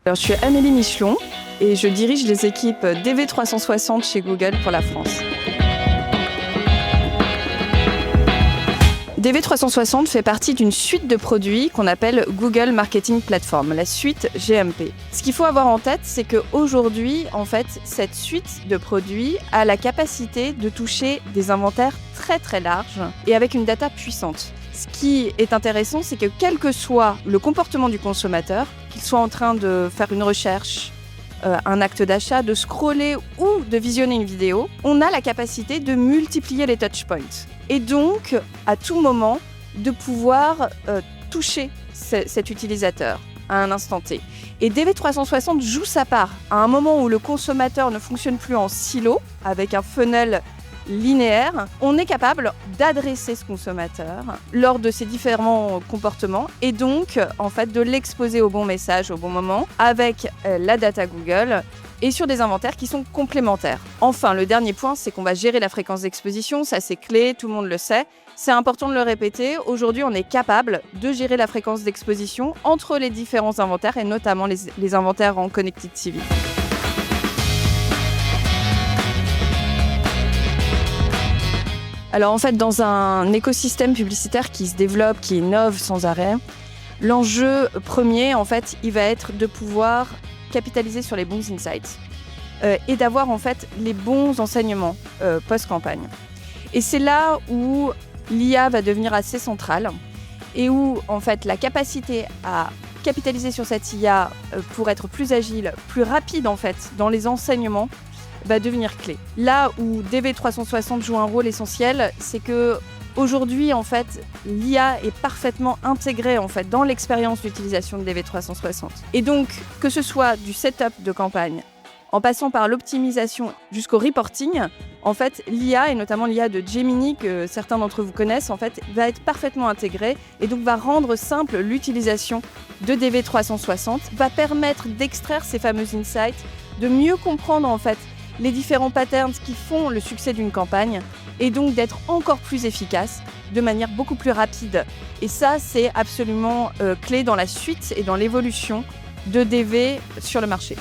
Alors, je suis Amélie Michelon et je dirige les équipes DV360 chez Google pour la France. DV360 fait partie d'une suite de produits qu'on appelle Google Marketing Platform, la suite GMP. Ce qu'il faut avoir en tête, c'est qu'aujourd'hui, en fait, cette suite de produits a la capacité de toucher des inventaires très très larges et avec une data puissante. Ce qui est intéressant, c'est que quel que soit le comportement du consommateur, qu'il soit en train de faire une recherche, un acte d'achat, de scroller ou de visionner une vidéo, on a la capacité de multiplier les touchpoints. Et donc, à tout moment, de pouvoir toucher cet utilisateur à un instant T. Et DV360 joue sa part. À un moment où le consommateur ne fonctionne plus en silo, avec un funnel linéaire, on est capable d'adresser ce consommateur lors de ses différents comportements et donc en fait de l'exposer au bon message au bon moment avec la data Google et sur des inventaires qui sont complémentaires. Enfin, le dernier point, c'est qu'on va gérer la fréquence d'exposition, ça c'est clé, tout le monde le sait. C'est important de le répéter, aujourd'hui on est capable de gérer la fréquence d'exposition entre les différents inventaires et notamment les inventaires en Connected TV. Alors en fait, dans un écosystème publicitaire qui se développe, qui innove sans arrêt, l'enjeu premier, en fait, il va être de pouvoir capitaliser sur les bons insights et d'avoir en fait les bons enseignements post-campagne. Et c'est là où l'IA va devenir assez centrale et où en fait la capacité à capitaliser sur cette IA pour être plus agile, plus rapide en fait dans les enseignements va devenir clé. Là où DV360 joue un rôle essentiel, c'est que aujourd'hui en fait, l'IA est parfaitement intégrée en fait dans l'expérience d'utilisation de DV360. Et donc, que ce soit du setup de campagne, en passant par l'optimisation jusqu'au reporting, en fait, l'IA, et notamment l'IA de Gemini, que certains d'entre vous connaissent, en fait, va être parfaitement intégrée et donc va rendre simple l'utilisation de DV360, va permettre d'extraire ces fameux insights, de mieux comprendre en fait les différents patterns qui font le succès d'une campagne et donc d'être encore plus efficace de manière beaucoup plus rapide. Et ça, c'est absolument clé dans la suite et dans l'évolution de DV sur le marché.